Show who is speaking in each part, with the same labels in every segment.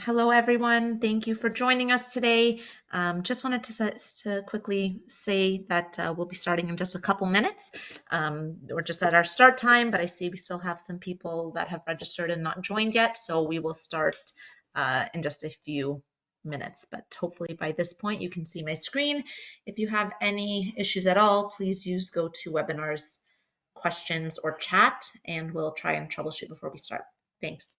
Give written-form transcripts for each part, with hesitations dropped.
Speaker 1: Hello, everyone. Thank you for joining us today. Just wanted to quickly say that we'll be starting in just a couple minutes. We're just at our start time, but I see we still have some people that have registered and not joined yet, so we will start in just a few minutes. But hopefully by this point you can see my screen. If you have any issues at all, please use GoToWebinar's questions or chat, and we'll try and troubleshoot before we start. Thanks.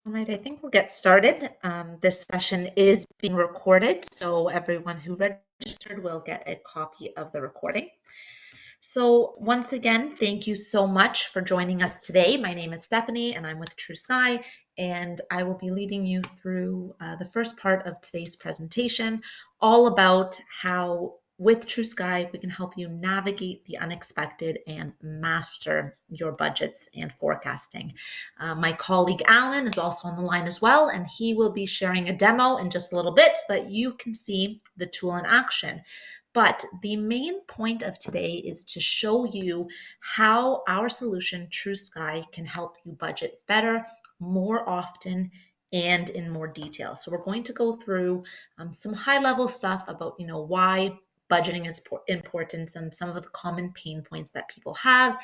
Speaker 1: All right, I think we'll get started. This session is being recorded, so everyone who registered will get a copy of the recording. So once again, thank you so much for joining us today. My name is Stephanie and I'm with TrueSky, and I will be leading you through the first part of today's presentation, all about how with TrueSky, we can help you navigate the unexpected and master your budgets and forecasting. My colleague Alan is also on the line as well, and he will be sharing a demo in just a little bit so that you can see the tool in action. But the main point of today is to show you how our solution, TrueSky, can help you budget better, more often, and in more detail. So we're going to go through some high-level stuff about, why budgeting is important and some of the common pain points that people have.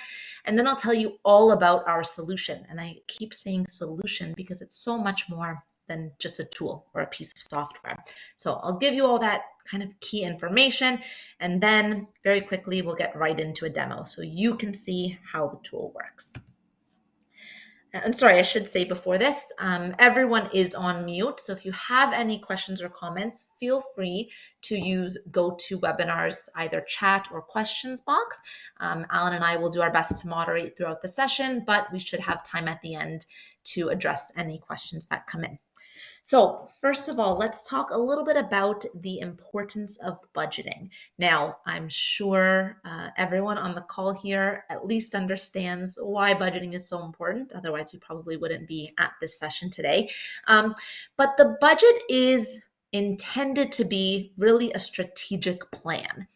Speaker 1: And then I'll tell you all about our solution. And I keep saying solution because it's so much more than just a tool or a piece of software. So I'll give you all that kind of key information, and then very quickly we'll get right into a demo so you can see how the tool works. And sorry, I should say before this, everyone is on mute. So if you have any questions or comments, feel free to use GoToWebinar's either chat or questions box. Alan and I will do our best to moderate throughout the session, but we should have time at the end to address any questions that come in. So first of all, let's talk a little bit about the importance of budgeting. Now, I'm sure everyone on the call here at least understands why budgeting is so important. Otherwise, you probably wouldn't be at this session today. But the budget is intended to be really a strategic plan,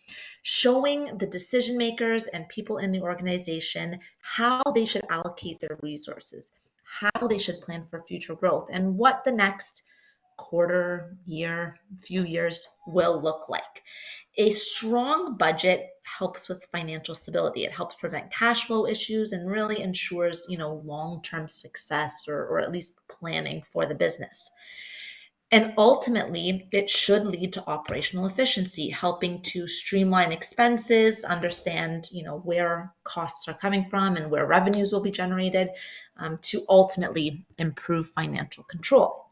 Speaker 1: showing the decision makers and people in the organization how they should allocate their resources, how they should plan for future growth, and what the next quarter, year, few years will look like. A strong budget helps with financial stability. It helps prevent cash flow issues and really ensures, long-term success or at least planning for the business. And ultimately, it should lead to operational efficiency, helping to streamline expenses, understand, where costs are coming from and where revenues will be generated, to ultimately improve financial control.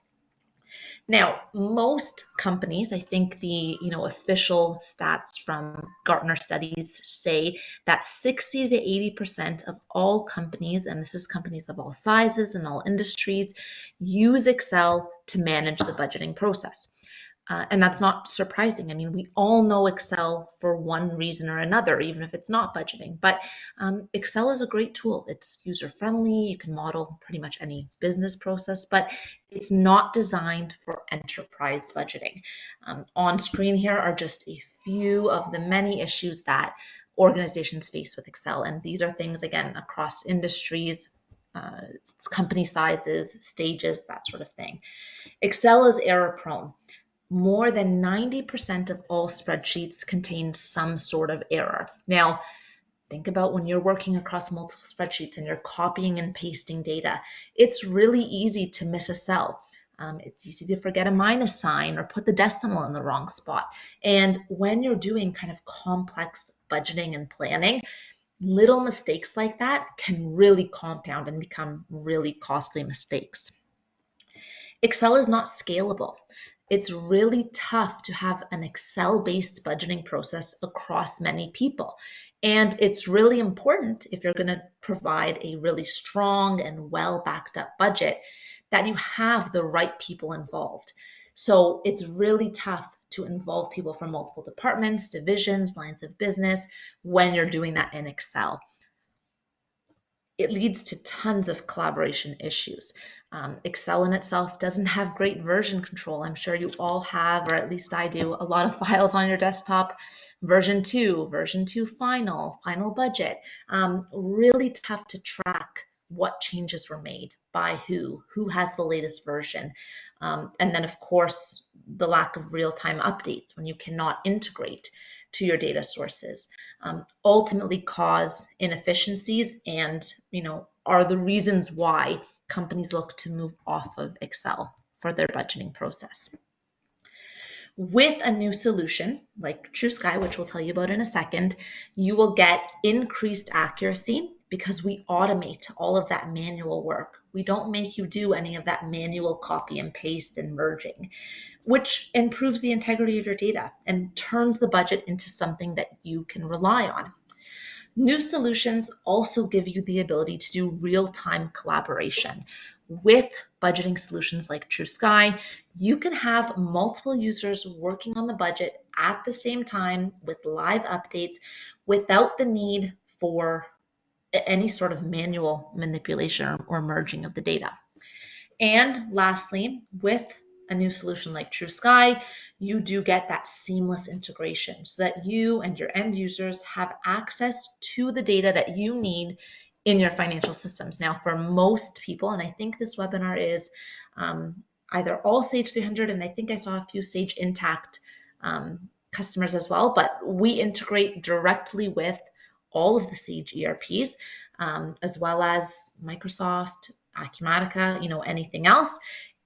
Speaker 1: Now, most companies, I think the official stats from Gartner studies say that 60 to 80% of all companies, and this is companies of all sizes and all industries, use Excel to manage the budgeting process. And that's not surprising. I mean, we all know Excel for one reason or another, even if it's not budgeting. But Excel is a great tool. It's user-friendly. You can model pretty much any business process, but it's not designed for enterprise budgeting. On screen here are just a few of the many issues that organizations face with Excel. And these are things, again, across industries, company sizes, stages, that sort of thing. Excel is error prone. More than 90% of all spreadsheets contain some sort of error. Now, think about when you're working across multiple spreadsheets and you're copying and pasting data. It's really easy to miss a cell. It's easy to forget a minus sign or put the decimal in the wrong spot. And when you're doing kind of complex budgeting and planning, little mistakes like that can really compound and become really costly mistakes. Excel is not scalable. It's really tough to have an Excel-based budgeting process across many people. And it's really important, if you're going to provide a really strong and well backed up budget, that you have the right people involved. So it's really tough to involve people from multiple departments, divisions, lines of business when you're doing that in Excel. It leads to tons of collaboration issues. Excel in itself doesn't have great version control. I'm sure you all have, or at least I do, a lot of files on your desktop. Version 2, version 2 final, final budget. Really tough to track what changes were made by who has the latest version. And then, of course, the lack of real-time updates when you cannot integrate to your data sources, ultimately cause inefficiencies and, are the reasons why companies look to move off of Excel for their budgeting process. With a new solution like TrueSky, which we'll tell you about in a second, you will get increased accuracy because we automate all of that manual work. We don't make you do any of that manual copy and paste and merging, which improves the integrity of your data and turns the budget into something that you can rely on. New solutions also give you the ability to do real-time collaboration. With budgeting solutions like TrueSky, you can have multiple users working on the budget at the same time with live updates without the need for any sort of manual manipulation or merging of the data. And lastly, with a new solution like TrueSky, you do get that seamless integration so that you and your end users have access to the data that you need in your financial systems. Now, for most people, and I think this webinar is either all Sage 300, and I think I saw a few Sage Intacct customers as well, but we integrate directly with all of the Sage ERPs, as well as Microsoft, Acumatica, anything else,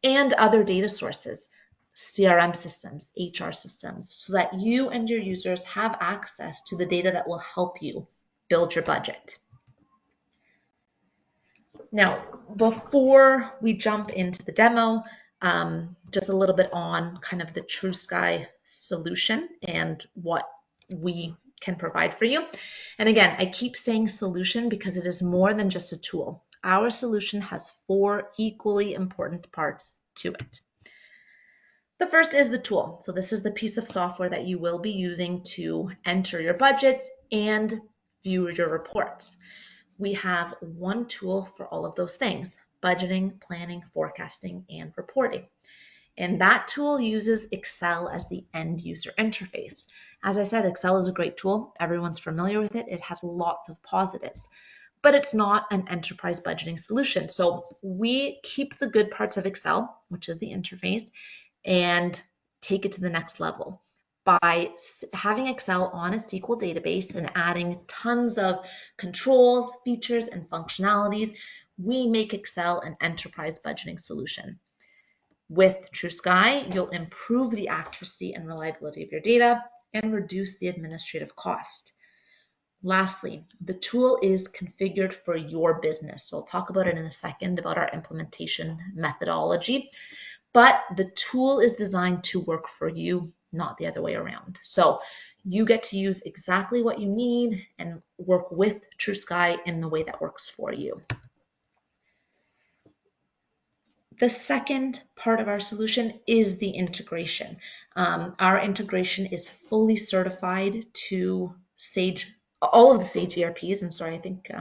Speaker 1: and other data sources, CRM systems, HR systems, so that you and your users have access to the data that will help you build your budget. Now, before we jump into the demo, just a little bit on kind of the TrueSky solution and what we can provide for you. And again, I keep saying solution because it is more than just a tool. Our solution has 4 equally important parts to it. The first is the tool. So this is the piece of software that you will be using to enter your budgets and view your reports. We have one tool for all of those things: budgeting, planning, forecasting, and reporting. And that tool uses Excel as the end user interface. As I said, Excel is a great tool. Everyone's familiar with it. It has lots of positives, but it's not an enterprise budgeting solution. So we keep the good parts of Excel, which is the interface, and take it to the next level by having Excel on a SQL database and adding tons of controls, features, and functionalities. We make Excel an enterprise budgeting solution. With TrueSky, you'll improve the accuracy and reliability of your data and reduce the administrative cost. Lastly, the tool is configured for your business. So I'll talk about it in a second about our implementation methodology, but the tool is designed to work for you, not the other way around. So you get to use exactly what you need and work with TrueSky in the way that works for you. The second part of our solution is the integration. Our integration is fully certified to Sage, all of the Sage ERPs. I'm sorry, I think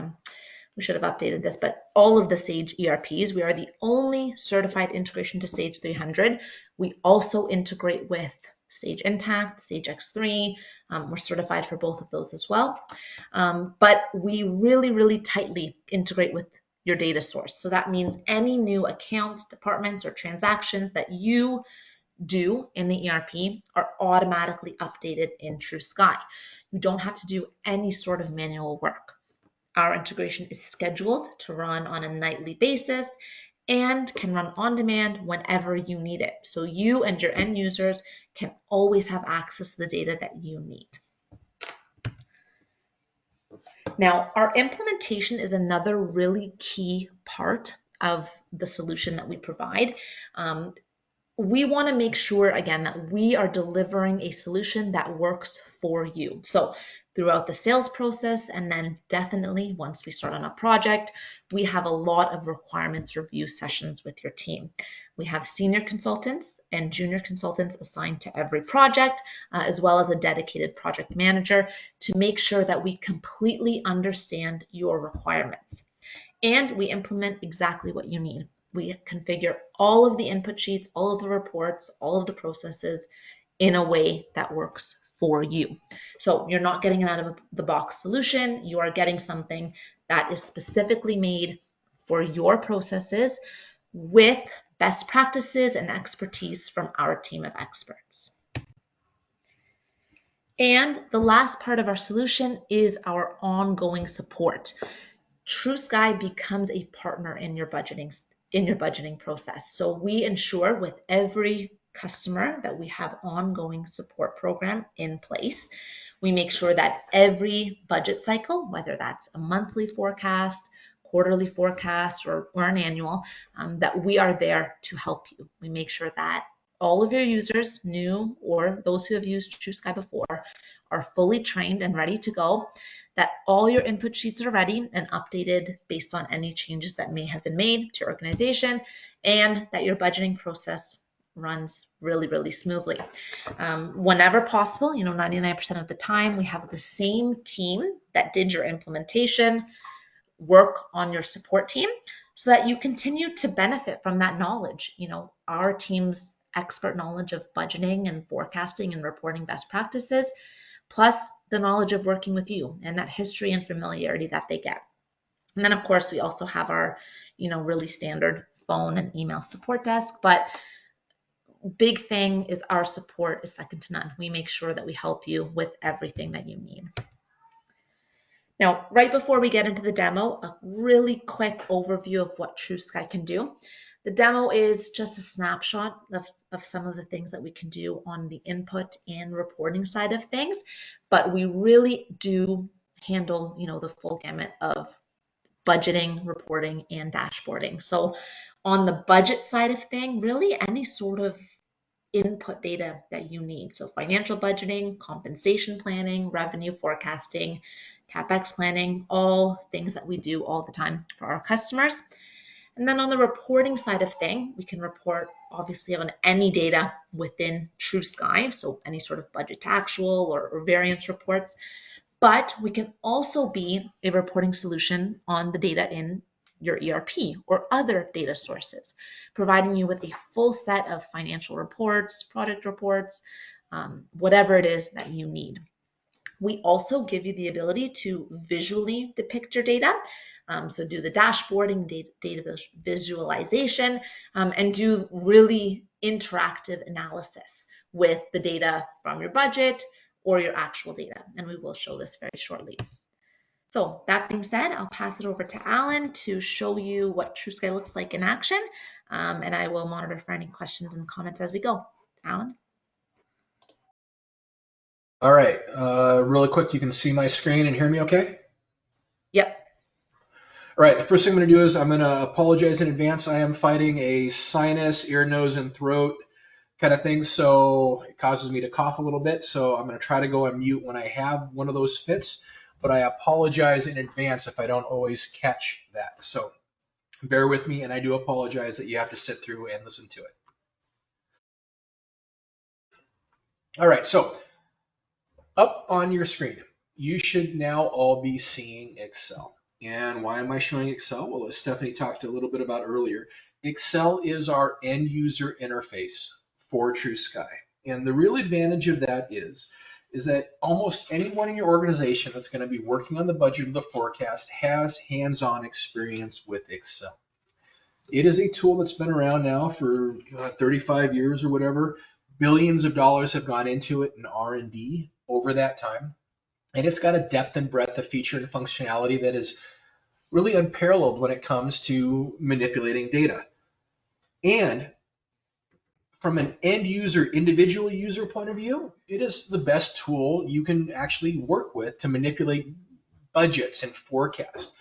Speaker 1: we should have updated this, but all of the Sage ERPs. We are the only certified integration to Sage 300. We also integrate with Sage Intacct, Sage X3. We're certified for both of those as well. But we really, really tightly integrate with your data source. So that means any new accounts, departments, or transactions that you do in the ERP are automatically updated in TrueSky. You don't have to do any sort of manual work. Our integration is scheduled to run on a nightly basis and can run on demand whenever you need it. So you and your end users can always have access to the data that you need. Now, our implementation is another really key part of the solution that we provide. We want to make sure, again, that we are delivering a solution that works for you. So throughout the sales process, and then definitely once we start on a project, we have a lot of requirements review sessions with your team. We have senior consultants and junior consultants assigned to every project, as well as a dedicated project manager to make sure that we completely understand your requirements. And we implement exactly what you need. We configure all of the input sheets, all of the reports, all of the processes in a way that works for you. So you're not getting an out of the box solution. You are getting something that is specifically made for your processes with best practices and expertise from our team of experts. And the last part of our solution is our ongoing support. TrueSky becomes a partner in your budgeting process. So we ensure with every customer that we have ongoing support program in place. We make sure that every budget cycle, whether that's a monthly forecast, quarterly forecast, or an annual, that we are there to help you. We make sure that all of your users, new or those who have used TrueSky before, are fully trained and ready to go, that all your input sheets are ready and updated based on any changes that may have been made to your organization, and that your budgeting process runs really, really smoothly. Whenever possible, 99% of the time, we have the same team that did your implementation work on your support team so that you continue to benefit from that knowledge. Our team's expert knowledge of budgeting and forecasting and reporting best practices, plus the knowledge of working with you and that history and familiarity that they get. And then of course we also have our, really standard phone and email support desk, but big thing is our support is second to none. We make sure that we help you with everything that you need. Now, right before we get into the demo, a really quick overview of what TrueSky can do. The demo is just a snapshot of some of the things that we can do on the input and reporting side of things, but we really do handle, the full gamut of budgeting, reporting, and dashboarding. So on the budget side of thing, really any sort of input data that you need. So financial budgeting, compensation planning, revenue forecasting, CapEx planning, all things that we do all the time for our customers. And then on the reporting side of thing, we can report obviously on any data within TrueSky, so any sort of budget to actual or variance reports, but we can also be a reporting solution on the data in your ERP or other data sources, providing you with a full set of financial reports, product reports, whatever it is that you need. We also give you the ability to visually depict your data. So do the dashboarding, data visualization, and do really interactive analysis with the data from your budget or your actual data. And we will show this very shortly. So that being said, I'll pass it over to Alan to show you what TrueSky looks like in action. And I will monitor for any questions and comments as we go. Alan?
Speaker 2: All right, really quick, you can see my screen and hear me okay?
Speaker 1: Yep.
Speaker 2: All right, the first thing I'm going to do is I'm going to apologize in advance. I am fighting a sinus, ear, nose, and throat kind of thing, so it causes me to cough a little bit. So I'm going to try to go on mute when I have one of those fits, but I apologize in advance if I don't always catch that. So bear with me, and I do apologize that you have to sit through and listen to it. All right, so up on your screen, you should now all be seeing Excel. And why am I showing Excel? Well, as Stephanie talked a little bit about earlier, Excel is our end user interface for TrueSky. And the real advantage of that is that almost anyone in your organization that's going to be working on the budget or the forecast has hands-on experience with Excel. It is a tool that's been around now for 35 years or whatever. Billions of dollars have gone into it in R&D over that time. And it's got a depth and breadth of feature and functionality that is really unparalleled when it comes to manipulating data. And from an end user, individual user point of view, it is the best tool you can actually work with to manipulate budgets and forecast.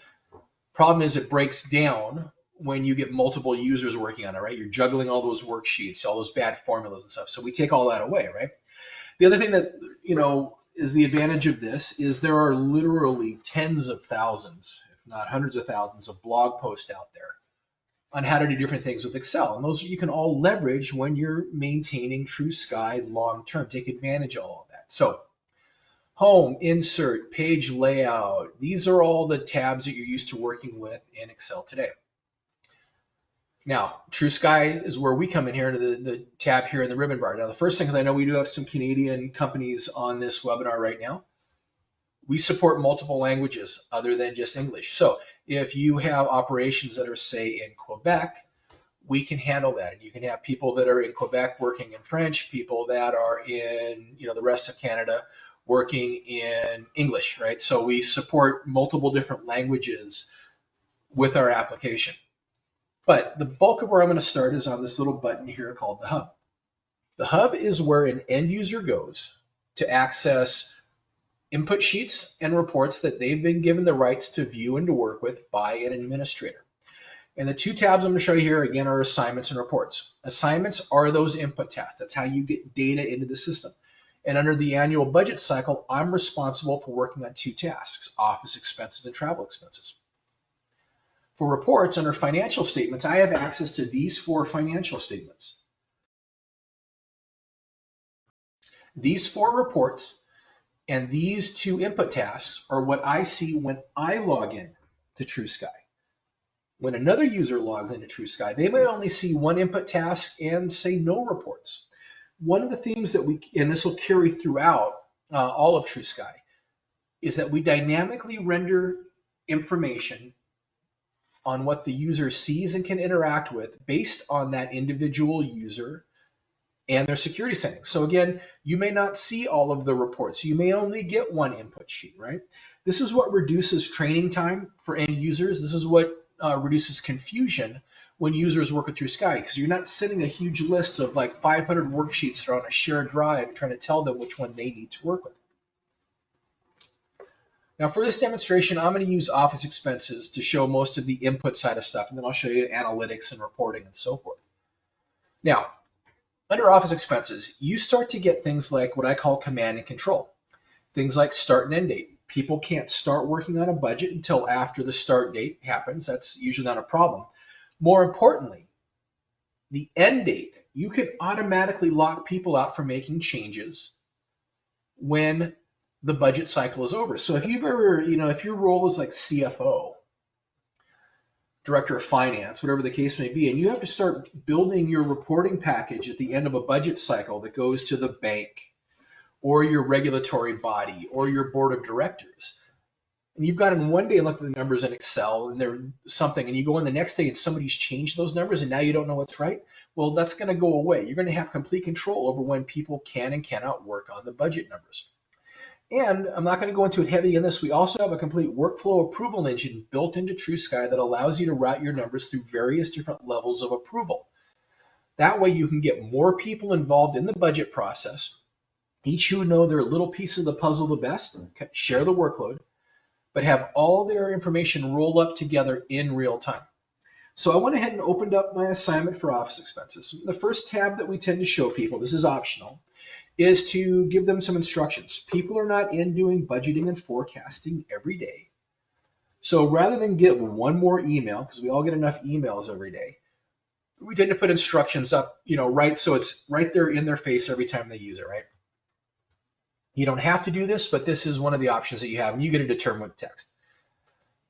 Speaker 2: Problem is it breaks down when you get multiple users working on it, right? You're juggling all those worksheets, all those bad formulas and stuff. So we take all that away, right? The other thing that, is the advantage of this is there are literally tens of thousands, if not hundreds of thousands of blog posts out there on how to do different things with Excel. And those you can all leverage when you're maintaining TrueSky long term. Take advantage of all of that. So home, insert, page layout. These are all the tabs that you're used to working with in Excel today. Now, TrueSky is where we come in here into the tab here in the ribbon bar. Now, the first thing is I know we do have some Canadian companies on this webinar right now. We support multiple languages other than just English. So if you have operations that are, say, in Quebec, we can handle that. And you can have people that are in Quebec working in French, people that are in the rest of Canada working in English, right? So we support multiple different languages with our application. But the bulk of where I'm going to start is on this little button here called the Hub. The Hub is where an end user goes to access input sheets and reports that they've been given the rights to view and to work with by an administrator. And the two tabs I'm going to show you here again are assignments and reports. Assignments are those input tasks. That's how you get data into the system. And under the annual budget cycle, I'm responsible for working on two tasks, office expenses and travel expenses. For reports under financial statements, I have access to these four financial statements. These four reports and these two input tasks are what I see when I log in to TrueSky. When another user logs into TrueSky, they might only see one input task and say no reports. One of the themes that and this will carry throughout all of TrueSky, is that we dynamically render information on what the user sees and can interact with based on that individual user and their security settings. So again, you may not see all of the reports. You may only get one input sheet, right? This is what reduces training time for end users. This is what reduces confusion when users work with TrueSky, because you're not sending a huge list of like 500 worksheets that are on a shared drive trying to tell them which one they need to work with. Now for this demonstration, I'm going to use office expenses to show most of the input side of stuff, and then I'll show you analytics and reporting and so forth. Now, under office expenses, you start to get things like what I call command and control. Things like start and end date. People can't start working on a budget until after the start date happens. That's usually not a problem. More importantly, the end date. You can automatically lock people out from making changes when the budget cycle is over. So if you've ever, if your role is like CFO, director of finance, whatever the case may be, and you have to start building your reporting package at the end of a budget cycle that goes to the bank or your regulatory body or your board of directors, and you've got in one day and looked at the numbers in Excel and they're something, and you go in the next day and somebody's changed those numbers and now you don't know what's right, well, that's going to go away. You're going to have complete control over when people can and cannot work on the budget numbers. And I'm not going to go into it heavy in this. We also have a complete workflow approval engine built into TrueSky that allows you to route your numbers through various different levels of approval. That way you can get more people involved in the budget process, each who know their little piece of the puzzle the best, share the workload, but have all their information roll up together in real time. So I went ahead and opened up my assignment for office expenses. The first tab that we tend to show people, this is optional, is to give them some instructions. People are not in doing budgeting and forecasting every day. So rather than get one more email, because we all get enough emails every day, we tend to put instructions up, right, so it's right there in their face every time they use it, right? You don't have to do this, but this is one of the options that you have, and you get to determine with text.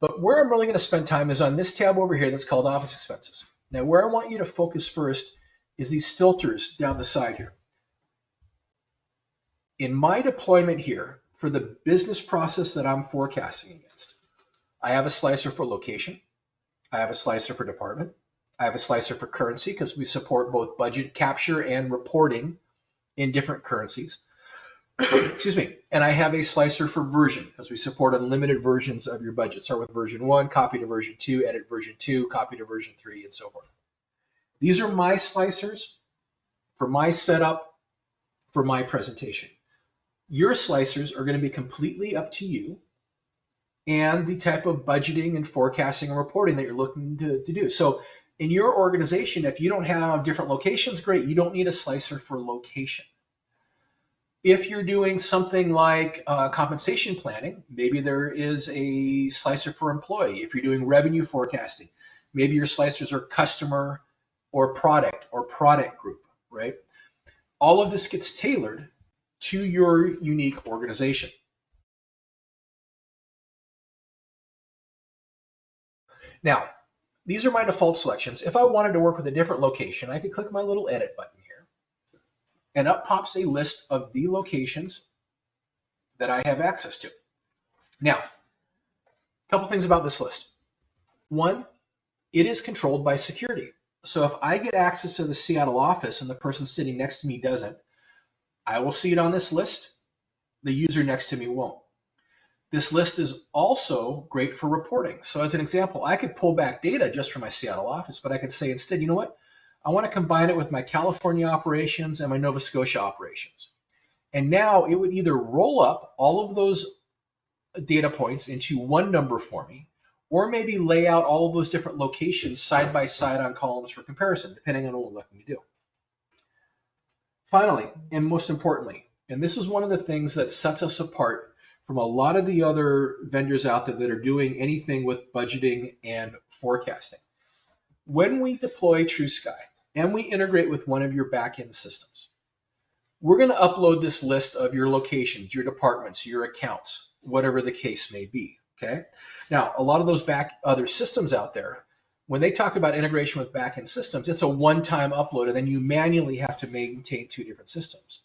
Speaker 2: But where I'm really going to spend time is on this tab over here that's called Office Expenses. Now, where I want you to focus first is these filters down the side here. In my deployment here, for the business process that I'm forecasting against, I have a slicer for location. I have a slicer for department. I have a slicer for currency because we support both budget capture and reporting in different currencies. Excuse me. And I have a slicer for version because we support unlimited versions of your budget. Start with version 1, copy to version 2, edit version 2, copy to version 3, and so forth. These are my slicers for my setup for my presentation. Your slicers are going to be completely up to you and the type of budgeting and forecasting and reporting that you're looking to do. So in your organization, if you don't have different locations, great. You don't need a slicer for location. If you're doing something like compensation planning, maybe there is a slicer for employee. If you're doing revenue forecasting, maybe your slicers are customer or product group, right? All of this gets tailored to your unique organization. Now, these are my default selections. If I wanted to work with a different location, I could click my little edit button here, and up pops a list of the locations that I have access to. Now, a couple things about this list. One, it is controlled by security. So if I get access to the Seattle office and the person sitting next to me doesn't, I will see it on this list. The user next to me won't. This list is also great for reporting. So as an example, I could pull back data just from my Seattle office, but I could say instead, you know what? I want to combine it with my California operations and my Nova Scotia operations. And now it would either roll up all of those data points into one number for me, or maybe lay out all of those different locations side by side on columns for comparison, depending on what we're looking to do. Finally, and most importantly, and this is one of the things that sets us apart from a lot of the other vendors out there that are doing anything with budgeting and forecasting. When we deploy TrueSky and we integrate with one of your backend systems, we're going to upload this list of your locations, your departments, your accounts, whatever the case may be. Okay. Now, a lot of those other systems out there, when they talk about integration with backend systems, it's a one-time upload, and then you manually have to maintain two different systems.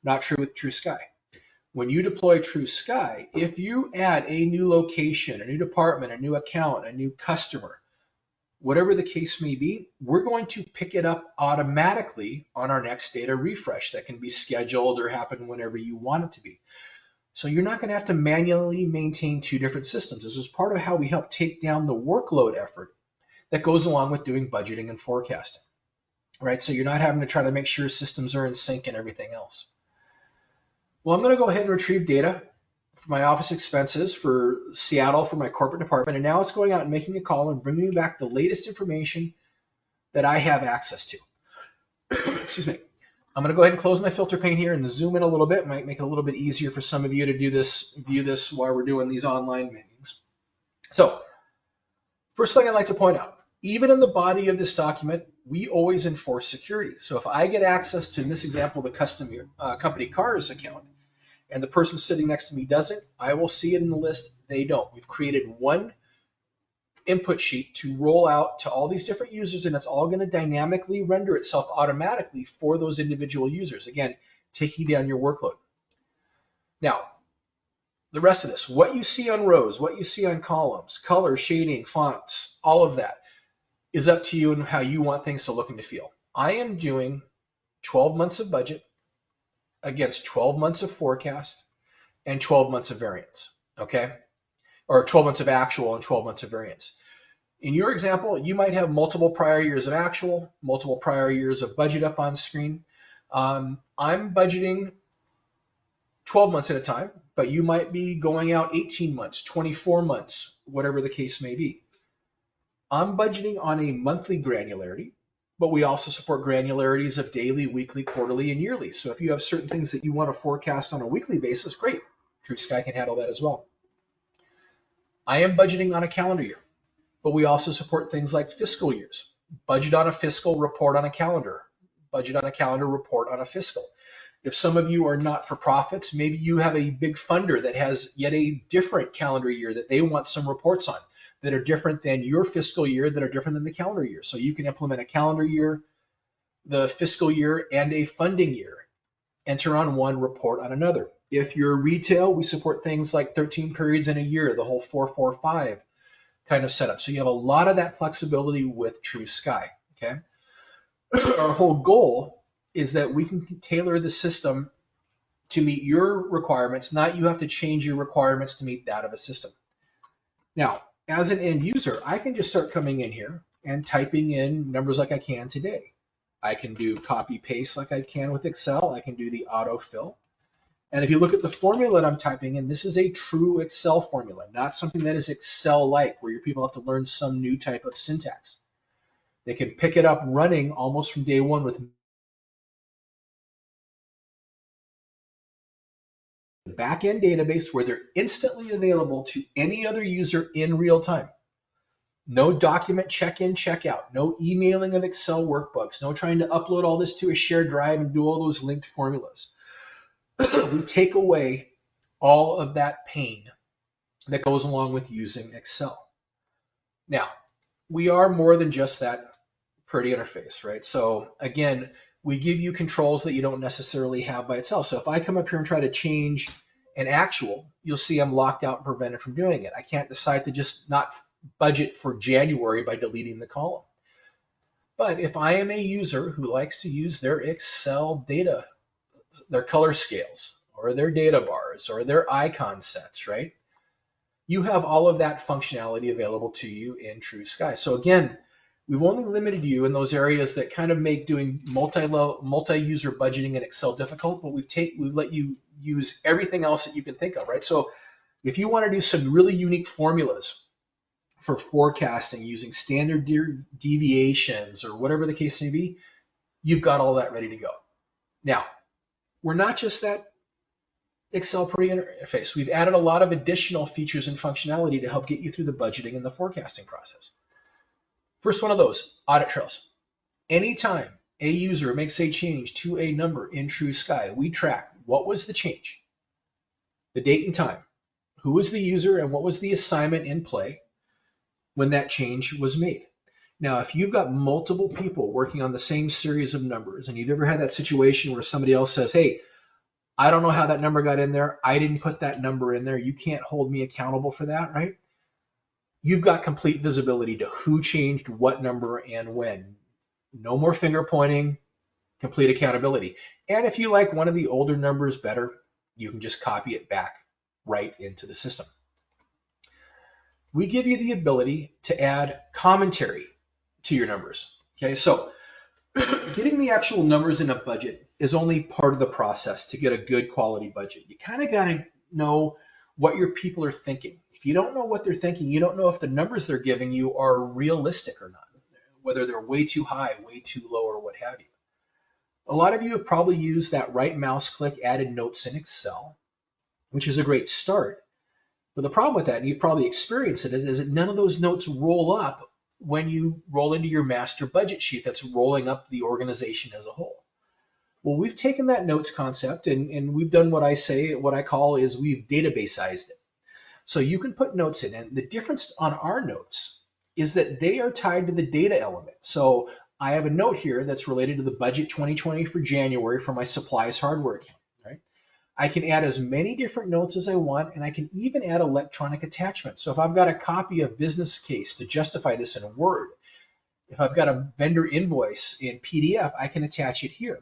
Speaker 2: Not true with TrueSky. When you deploy TrueSky, if you add a new location, a new department, a new account, a new customer, whatever the case may be, we're going to pick it up automatically on our next data refresh that can be scheduled or happen whenever you want it to be. So you're not going to have to manually maintain two different systems. This is part of how we help take down the workload effort that goes along with doing budgeting and forecasting, right? So you're not having to try to make sure systems are in sync and everything else. Well, I'm going to go ahead and retrieve data for my office expenses for Seattle for my corporate department, and now it's going out and making a call and bringing me back the latest information that I have access to. Excuse me. I'm going to go ahead and close my filter pane here and zoom in a little bit. It might make it a little bit easier for some of you to view this while we're doing these online meetings. So, first thing I'd like to point out, even in the body of this document, we always enforce security. So if I get access to, in this example, the custom company cars account, and the person sitting next to me doesn't, I will see it in the list. They don't. We've created one input sheet to roll out to all these different users, and it's all going to dynamically render itself automatically for those individual users. Again, taking down your workload. Now, the rest of this, what you see on rows, what you see on columns, color, shading, fonts, all of that is up to you and how you want things to look and to feel. I am doing 12 months of budget against 12 months of forecast and 12 months of variance, okay? Or 12 months of actual and 12 months of variance. In your example, you might have multiple prior years of actual, multiple prior years of budget up on screen. I'm budgeting 12 months at a time, but you might be going out 18 months, 24 months, whatever the case may be. I'm budgeting on a monthly granularity, but we also support granularities of daily, weekly, quarterly, and yearly. So if you have certain things that you want to forecast on a weekly basis, great. TrueSky can handle that as well. I am budgeting on a calendar year, but we also support things like fiscal years. Budget on a fiscal, report on a calendar. Budget on a calendar, report on a fiscal. If some of you are not-for-profits, maybe you have a big funder that has yet a different calendar year that they want some reports on that are different than your fiscal year, that are different than the calendar year. So you can implement a calendar year, the fiscal year, and a funding year enter on one, report on another. If you're retail, we support things like 13 periods in a year, the whole 4-4-5 kind of setup. So you have a lot of that flexibility with TrueSky. Okay. Our whole goal is that we can tailor the system to meet your requirements, not you have to change your requirements to meet that of a system. Now, as an end user, I can just start coming in here and typing in numbers like I can today. I can do copy paste like I can with Excel. I can do the autofill. And if you look at the formula that I'm typing in, this is a true Excel formula, not something that is Excel-like, where your people have to learn some new type of syntax. They can pick it up running almost from day one with the back-end database where they're instantly available to any other user in real time. No document check-in, check-out, no emailing of Excel workbooks, no trying to upload all this to a shared drive and do all those linked formulas. We take away all of that pain that goes along with using Excel. Now, we are more than just that pretty interface, right? So again, we give you controls that you don't necessarily have by itself. So if I come up here and try to change an actual, you'll see I'm locked out and prevented from doing it. I can't decide to just not budget for January by deleting the column. But if I am a user who likes to use their Excel data, their color scales, or their data bars, or their icon sets, right? You have all of that functionality available to you in TrueSky. So again, we've only limited you in those areas that kind of make doing multi-user budgeting in Excel difficult, but we've let you use everything else that you can think of, right? So if you want to do some really unique formulas for forecasting using standard deviations or whatever the case may be, you've got all that ready to go. Now, we're not just that Excel pretty interface. We've added a lot of additional features and functionality to help get you through the budgeting and the forecasting process. First one of those, audit trails. Anytime a user makes a change to a number in TrueSky, we track what was the change, the date and time, who was the user, and what was the assignment in play when that change was made. Now, if you've got multiple people working on the same series of numbers, and you've ever had that situation where somebody else says, hey, I don't know how that number got in there. I didn't put that number in there. You can't hold me accountable for that, right? You've got complete visibility to who changed what number and when. No more finger pointing, complete accountability. And if you like one of the older numbers better, you can just copy it back right into the system. We give you the ability to add commentary to your numbers. Okay, so getting the actual numbers in a budget is only part of the process to get a good quality budget. You kind of got to know what your people are thinking. If you don't know what they're thinking, you don't know if the numbers they're giving you are realistic or not, whether they're way too high, way too low, or what have you. A lot of you have probably used that right mouse click added notes in Excel, which is a great start. But the problem with that, and you've probably experienced it, is that none of those notes roll up when you roll into your master budget sheet that's rolling up the organization as a whole. Well, we've taken that notes concept and we've done what I call is we've databaseized it. So you can put notes in, and the difference on our notes is that they are tied to the data element. So I have a note here that's related to the budget 2020 for January for my supplies hardware account, right? I can add as many different notes as I want, and I can even add electronic attachments. So if I've got a copy of business case to justify this in Word, if I've got a vendor invoice in PDF, I can attach it here.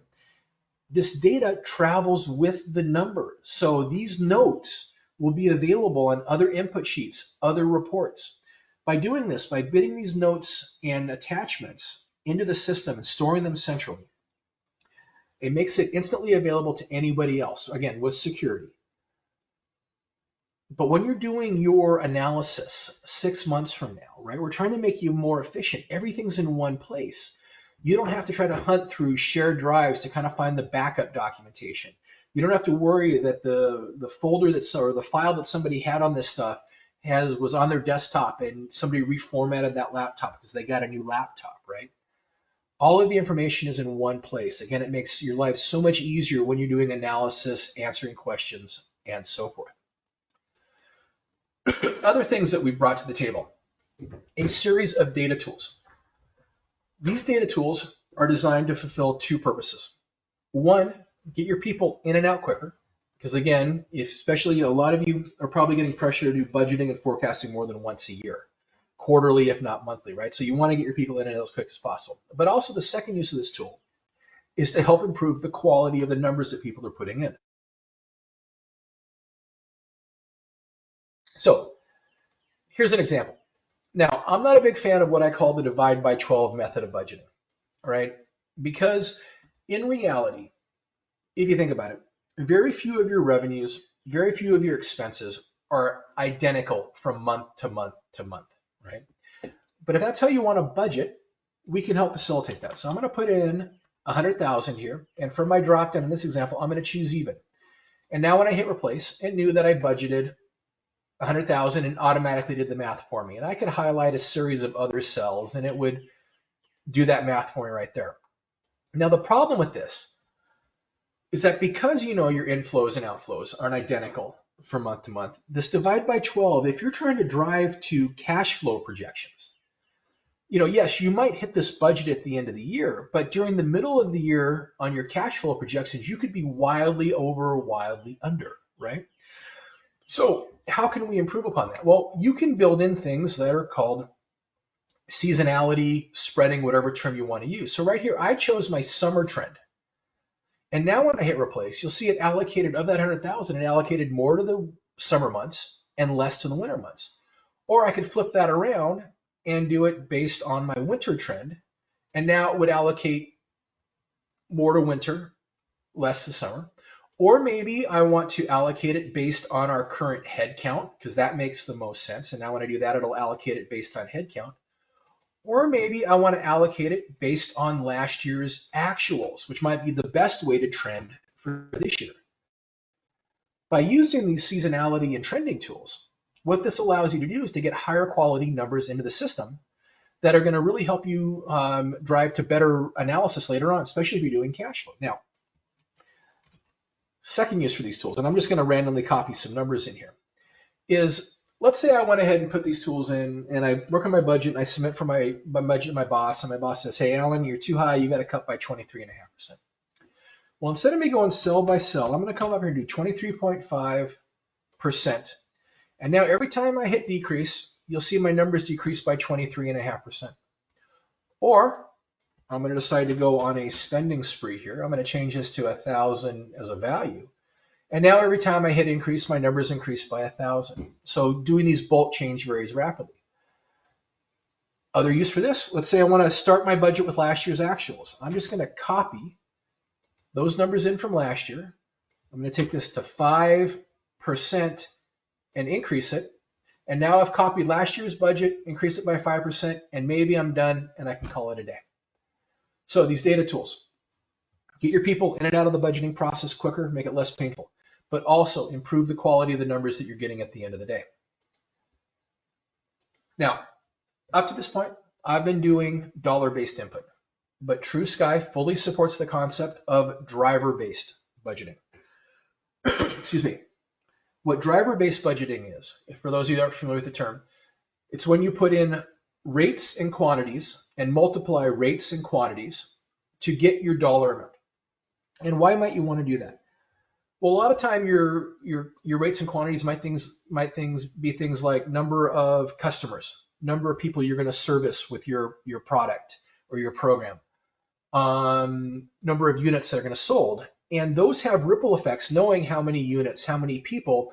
Speaker 2: This data travels with the number. So these notes will be available on other input sheets, other reports. By doing this, by bidding these notes and attachments into the system and storing them centrally, it makes it instantly available to anybody else, again, with security. But when you're doing your analysis 6 months from now, right, we're trying to make you more efficient. Everything's in one place. You don't have to try to hunt through shared drives to kind of find the backup documentation. You don't have to worry that the folder or the file that somebody had on this stuff was on their desktop and somebody reformatted that laptop because they got a new laptop, right? All of the information is in one place. Again, it makes your life so much easier when you're doing analysis, answering questions, and so forth. Other things that we've brought to the table, a series of data tools. These data tools are designed to fulfill two purposes. One, get your people in and out quicker. Because again, especially a lot of you are probably getting pressure to do budgeting and forecasting more than once a year, quarterly, if not monthly, right? So you want to get your people in and out as quick as possible. But also the second use of this tool is to help improve the quality of the numbers that people are putting in. So here's an example. Now, I'm not a big fan of what I call the divide by 12 method of budgeting, all right? Because in reality, if you think about it, very few of your revenues, very few of your expenses are identical from month to month to month, right? But if that's how you want to budget, we can help facilitate that. So I'm going to put in 100,000 here, and for my drop down in this example, I'm going to choose even. And now when I hit replace, it knew that I budgeted 100,000 and automatically did the math for me. And I could highlight a series of other cells and it would do that math for me right there. Now the problem with this is that because you know your inflows and outflows aren't identical from month to month, this divide by 12, if you're trying to drive to cash flow projections, you know, yes, you might hit this budget at the end of the year, but during the middle of the year on your cash flow projections, you could be wildly over or wildly under, right? So how can we improve upon that? Well, you can build in things that are called seasonality, spreading, whatever term you want to use. So right here, I chose my summer trend. And now when I hit replace, you'll see it allocated of that 100,000, it allocated more to the summer months and less to the winter months. Or I could flip that around and do it based on my winter trend. And now it would allocate more to winter, less to summer. Or maybe I want to allocate it based on our current head count, because that makes the most sense. And now when I do that, it'll allocate it based on head count. Or maybe I want to allocate it based on last year's actuals, which might be the best way to trend for this year. By using these seasonality and trending tools, what this allows you to do is to get higher quality numbers into the system that are going to really help you drive to better analysis later on, especially if you're doing cash flow. Now, second use for these tools, and I'm just going to randomly copy some numbers in here, is let's say I went ahead and put these tools in and I work on my budget and I submit for my budget to my boss, and my boss says, hey, Alan, you're too high, you got to cut by 23.5%. Well, instead of me going cell by cell, I'm going to come up here and do 23.5%. And now every time I hit decrease, you'll see my numbers decrease by 23.5%. Or I'm going to decide to go on a spending spree here. I'm going to change this to 1,000 as a value. And now every time I hit increase, my numbers increase by 1,000. So doing these bulk change varies rapidly. Other use for this, let's say I want to start my budget with last year's actuals. I'm just going to copy those numbers in from last year. I'm going to take this to 5% and increase it. And now I've copied last year's budget, increased it by 5%, and maybe I'm done and I can call it a day. So these data tools, get your people in and out of the budgeting process quicker, make it less painful, but also improve the quality of the numbers that you're getting at the end of the day. Now, up to this point, I've been doing dollar-based input, but TrueSky fully supports the concept of driver-based budgeting. Excuse me. What driver-based budgeting is, for those of you that aren't familiar with the term, it's when you put in rates and quantities and multiply rates and quantities to get your dollar amount. And why might you want to do that? Well, a lot of time your rates and quantities might be things like number of customers, number of people you're going to service with your product or your program, number of units that are going to sold. And those have ripple effects. Knowing how many units, how many people,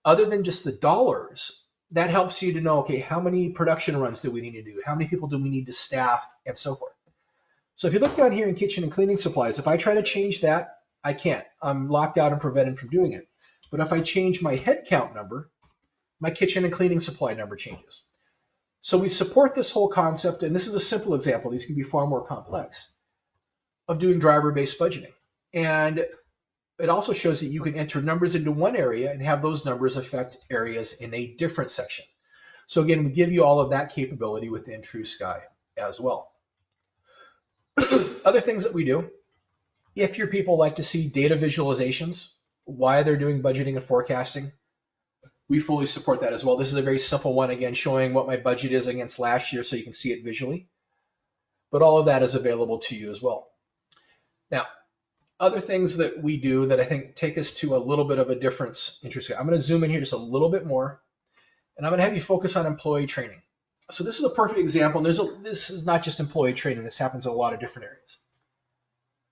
Speaker 2: other than just the dollars, that helps you to know, okay, how many production runs do we need to do? How many people do we need to staff, and so forth. So if you look down here in kitchen and cleaning supplies, if I try to change that, I can't. I'm locked out and prevented from doing it. But if I change my head count number, my kitchen and cleaning supply number changes. So we support this whole concept, and this is a simple example. These can be far more complex, of doing driver-based budgeting. And it also shows that you can enter numbers into one area and have those numbers affect areas in a different section. So again, we give you all of that capability within TrueSky as well. Other things that we do, if your people like to see data visualizations, why they're doing budgeting and forecasting, we fully support that as well. This is a very simple one, again, showing what my budget is against last year so you can see it visually. But all of that is available to you as well. Now, other things that we do that I think take us to a little bit of a difference. Interesting. I'm going to zoom in here just a little bit more, and I'm going to have you focus on employee training. So this is a perfect example. And this is not just employee training. This happens in a lot of different areas.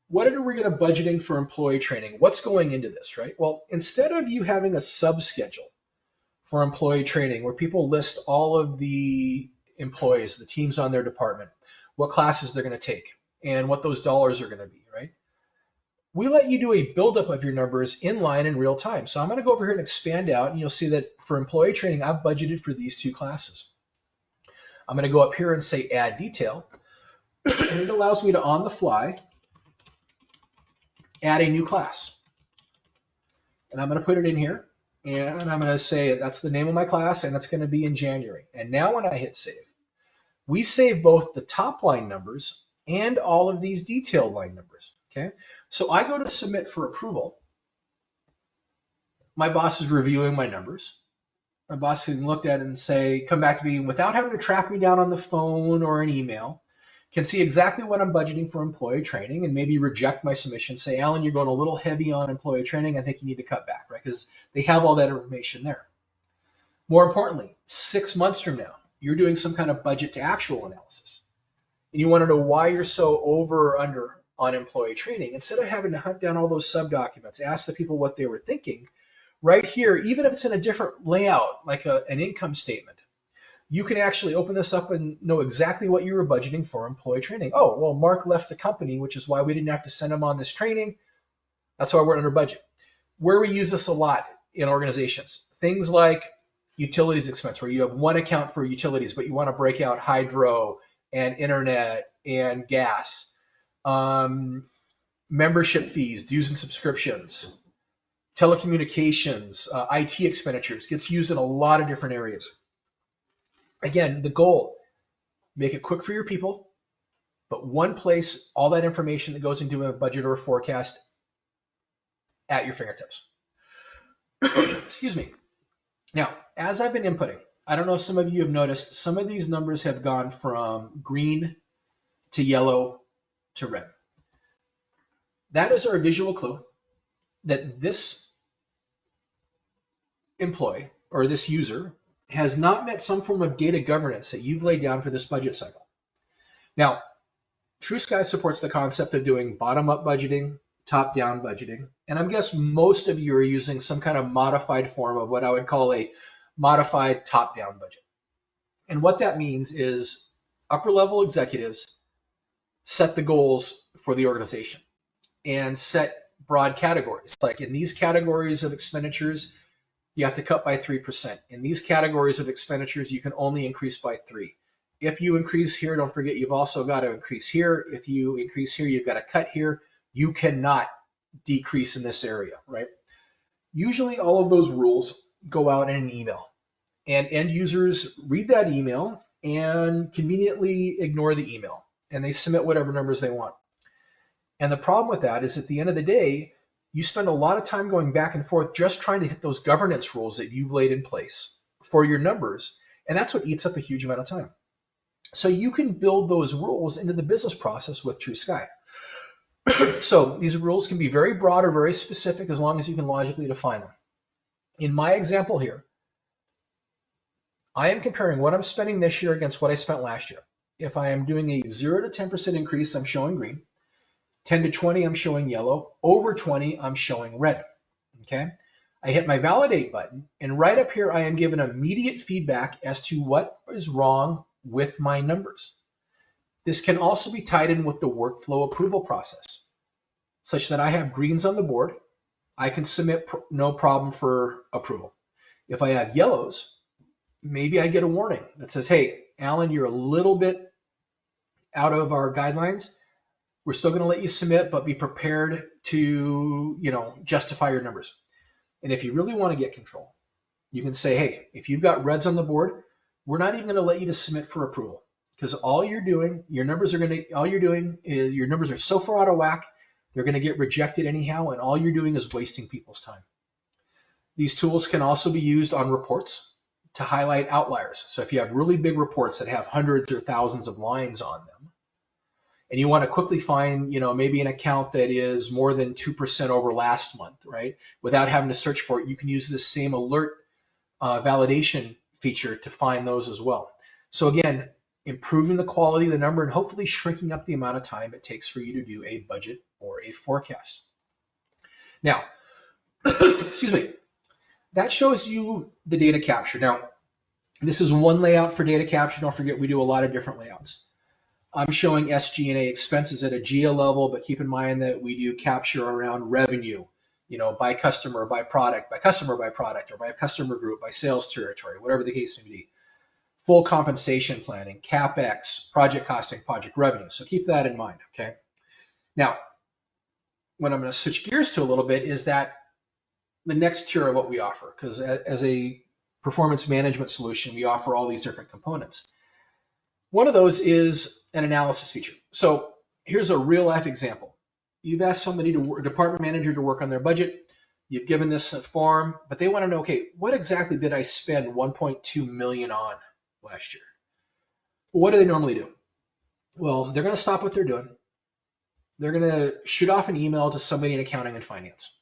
Speaker 2: What are we going to budgeting for employee training? What's going into this, right? Well, instead of you having a sub-schedule for employee training where people list all of the employees, the teams on their department, what classes they're going to take, and what those dollars are going to be, right? We let you do a buildup of your numbers in line in real time. So I'm going to go over here and expand out, and you'll see that for employee training, I've budgeted for these 2 classes. I'm going to go up here and say add detail, and it allows me to, on the fly, add a new class. And I'm going to put it in here, and I'm going to say that's the name of my class, and it's going to be in January. And now when I hit save, we save both the top line numbers and all of these detailed line numbers. Okay, so I go to submit for approval. My boss is reviewing my numbers. My boss can look at it and say, come back to me without having to track me down on the phone or an email, can see exactly what I'm budgeting for employee training and maybe reject my submission, say, Alan, you're going a little heavy on employee training. I think you need to cut back, right? Because they have all that information there. More importantly, 6 months from now, you're doing some kind of budget to actual analysis. And you want to know why you're so over or under on employee training. Instead of having to hunt down all those sub-documents, ask the people what they were thinking, right here, even if it's in a different layout, like an income statement, you can actually open this up and know exactly what you were budgeting for employee training. Oh, well, Mark left the company, which is why we didn't have to send him on this training. That's why we're under budget. Where we use this a lot in organizations, things like utilities expense, where you have one account for utilities, but you want to break out hydro and internet and gas, membership fees, dues and subscriptions, telecommunications, IT expenditures, gets used in a lot of different areas. Again, the goal, make it quick for your people, but one place, all that information that goes into a budget or a forecast at your fingertips. Excuse me. Now, as I've been inputting, I don't know if some of you have noticed, some of these numbers have gone from green to yellow to red. That is our visual clue that this employee or this user has not met some form of data governance that you've laid down for this budget cycle. Now, TrueSky supports the concept of doing bottom-up budgeting, top-down budgeting, and I guess most of you are using some kind of modified form of what I would call a modified top-down budget. And what that means is upper-level executives set the goals for the organization and set broad categories. Like in these categories of expenditures, you have to cut by 3%. In these categories of expenditures, you can only increase by 3%. If you increase here, don't forget you've also got to increase here. If you increase here, you've got to cut here. You cannot decrease in this area, right? Usually all of those rules go out in an email, and end users read that email and conveniently ignore the email, and they submit whatever numbers they want. And the problem with that is at the end of the day, you spend a lot of time going back and forth just trying to hit those governance rules that you've laid in place for your numbers, and that's what eats up a huge amount of time. So you can build those rules into the business process with TrueSky. So these rules can be very broad or very specific as long as you can logically define them. In my example here, I am comparing what I'm spending this year against what I spent last year. If I am doing a 0 to 10% increase, I'm showing green. 10 to 20, I'm showing yellow. Over 20, I'm showing red. Okay. I hit my validate button, and right up here, I am given immediate feedback as to what is wrong with my numbers. This can also be tied in with the workflow approval process, such that I have greens on the board. I can submit no problem for approval. If I have yellows, maybe I get a warning that says, hey, Alan, you're a little bit out of our guidelines. We're still going to let you submit, but be prepared to, justify your numbers. And if you really want to get control, you can say, hey, if you've got reds on the board, we're not even going to let you to submit for approval, because all you're doing, your numbers are so far out of whack, they're going to get rejected anyhow, and all you're doing is wasting people's time. These tools can also be used on reports to highlight outliers. So if you have really big reports that have hundreds or thousands of lines on them, and you want to quickly find, maybe an account that is more than 2% over last month, right? Without having to search for it, you can use this same alert validation feature to find those as well. So again, improving the quality of the number and hopefully shrinking up the amount of time it takes for you to do a budget or a forecast. Now, excuse me, that shows you the data capture. Now, this is one layout for data capture. Don't forget, we do a lot of different layouts. I'm showing SG&A expenses at a GA level, but keep in mind that we do capture around revenue, by customer, by product, by customer, by product, or by customer group, by sales territory, whatever the case may be. Full compensation planning, CapEx, project costing, project revenue. So keep that in mind, okay? Now, what I'm going to switch gears to a little bit is that the next tier of what we offer, because as a performance management solution, we offer all these different components. One of those is an analysis feature. So here's a real life example. You've asked somebody, a department manager, to work on their budget. You've given this a form, but they want to know, okay, what exactly did I spend 1.2 million on last year? Well, what do they normally do? Well, they're going to stop what they're doing. They're going to shoot off an email to somebody in accounting and finance,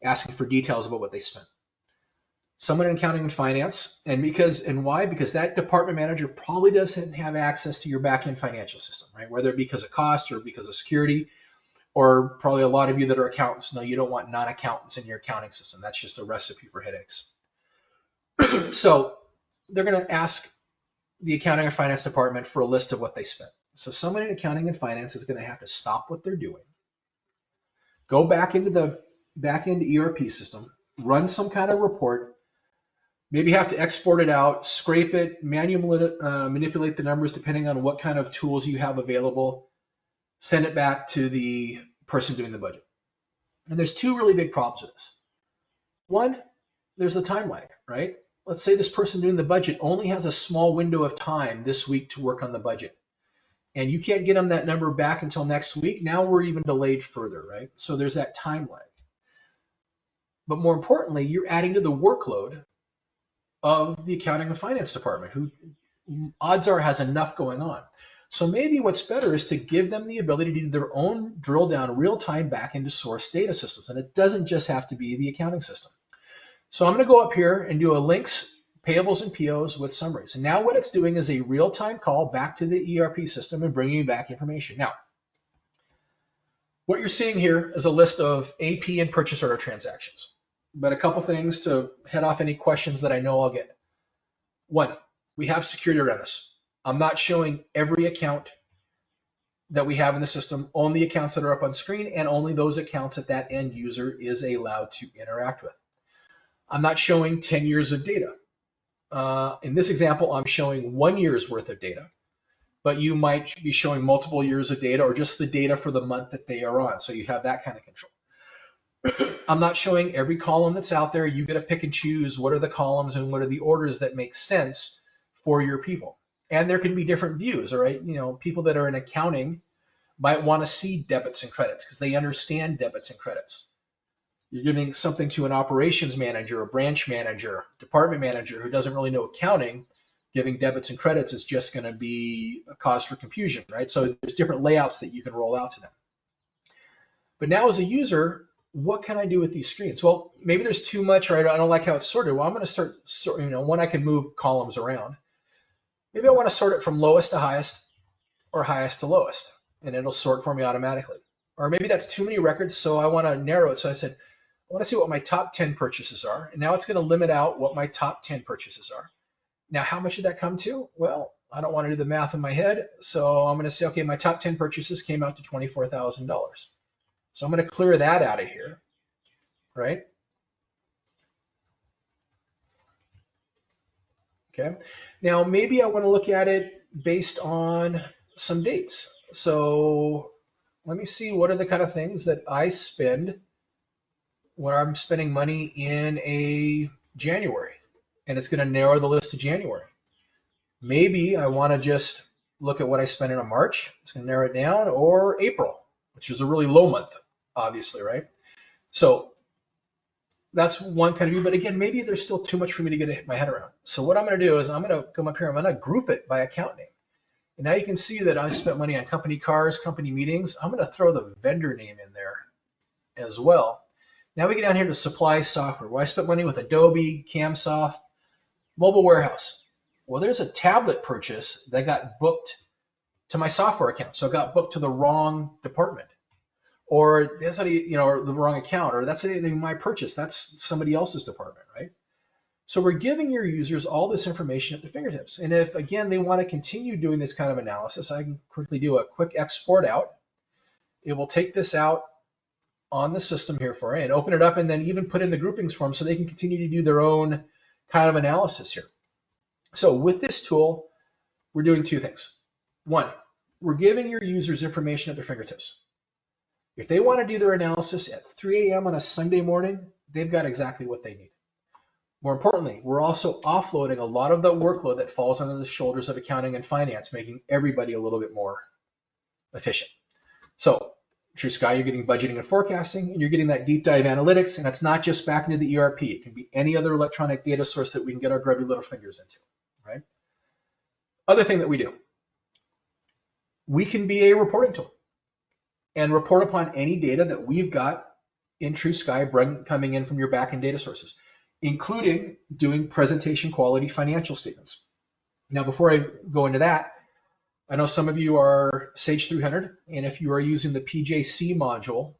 Speaker 2: asking for details about what they spent. Someone in accounting and finance, and why? Because that department manager probably doesn't have access to your back-end financial system, right? Whether it be because of cost or because of security, or probably a lot of you that are accountants know you don't want non-accountants in your accounting system. That's just a recipe for headaches. So they're going to ask the accounting or finance department for a list of what they spent. So someone in accounting and finance is going to have to stop what they're doing, go back into the back-end ERP system, run some kind of report, maybe have to export it out, scrape it, manually manipulate the numbers depending on what kind of tools you have available, send it back to the person doing the budget. And there's two really big problems with this. One, there's the time lag, right? Let's say this person doing the budget only has a small window of time this week to work on the budget, and you can't get them that number back until next week. Now we're even delayed further, right? So there's that time lag. But more importantly, you're adding to the workload of the accounting and finance department, who odds are has enough going on. So maybe what's better is to give them the ability to do their own drill down real time back into source data systems. And it doesn't just have to be the accounting system. So I'm going to go up here and do a links, payables, and POs with summaries. And now what it's doing is a real time call back to the ERP system and bringing back information. Now, what you're seeing here is a list of AP and purchase order transactions. But a couple things to head off any questions that I know I'll get. One, we have security around this. I'm not showing every account that we have in the system, only accounts that are up on screen and only those accounts that that end user is allowed to interact with. I'm not showing 10 years of data. In this example, I'm showing 1 year's worth of data, but you might be showing multiple years of data or just the data for the month that they are on. So you have that kind of control. I'm not showing every column that's out there. You get to pick and choose what are the columns and what are the orders that make sense for your people. And there can be different views, all right? People that are in accounting might want to see debits and credits because they understand debits and credits. You're giving something to an operations manager, a branch manager, department manager who doesn't really know accounting. Giving debits and credits is just going to be a cause for confusion, right? So there's different layouts that you can roll out to them. But now as a user, what can I do with these screens? Well, maybe there's too much, right? I don't like how it's sorted. Well, I'm going to start sorting, one, I can move columns around. Maybe I want to sort it from lowest to highest or highest to lowest, and it'll sort for me automatically. Or maybe that's too many records, so I want to narrow it. So I said, I want to see what my top 10 purchases are. And now it's going to limit out what my top 10 purchases are. Now, how much did that come to? Well, I don't want to do the math in my head. So I'm going to say, okay, my top 10 purchases came out to $24,000. So I'm going to clear that out of here, right? Okay. Now, maybe I want to look at it based on some dates. So let me see what are the kind of things that I spend when I'm spending money in a January, and it's going to narrow the list to January. Maybe I want to just look at what I spent in a March. It's going to narrow it down, or April, which is a really low month, obviously, right? So that's one kind of view, but again, maybe there's still too much for me to get my head around. So what I'm going to do is I'm going to come up here, I'm going to group it by account name. And now you can see that I spent money on company cars, company meetings. I'm going to throw the vendor name in there as well. Now we get down here to supply software. Well, I spent money with Adobe, CamSoft, Mobile Warehouse. Well, there's a tablet purchase that got booked to my software account. So it got booked to the wrong department. Or that's not, or the wrong account, or that's not even my purchase. That's somebody else's department, right? So we're giving your users all this information at their fingertips. And if, again, they want to continue doing this kind of analysis, I can quickly do a quick export out. It will take this out on the system here for you and open it up and then even put in the groupings for them so they can continue to do their own kind of analysis here. So with this tool, we're doing two things. One, we're giving your users information at their fingertips. If they want to do their analysis at 3 a.m. on a Sunday morning, they've got exactly what they need. More importantly, we're also offloading a lot of the workload that falls on the shoulders of accounting and finance, making everybody a little bit more efficient. So TrueSky, you're getting budgeting and forecasting, and you're getting that deep dive analytics, and it's not just back into the ERP. It can be any other electronic data source that we can get our grubby little fingers into, right? Other thing that we do, we can be a reporting tool and report upon any data that we've got in TrueSky coming in from your backend data sources, including doing presentation quality financial statements. Now, before I go into that, I know some of you are Sage 300, and if you are using the PJC module,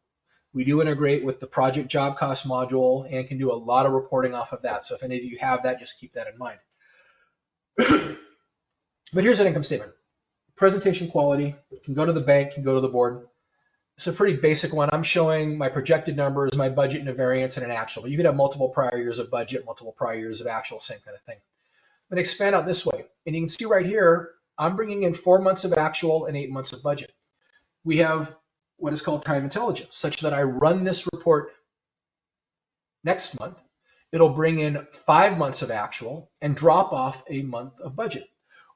Speaker 2: we do integrate with the project job cost module and can do a lot of reporting off of that. So if any of you have that, just keep that in mind. But here's an income statement. Presentation quality, can go to the bank, can go to the board. It's a pretty basic one. I'm showing my projected numbers, my budget and a variance and an actual. But you could have multiple prior years of budget, multiple prior years of actual, same kind of thing. I'm going to expand out this way. And you can see right here, I'm bringing in 4 months of actual and 8 months of budget. We have what is called time intelligence, such that I run this report next month. It'll bring in 5 months of actual and drop off a month of budget.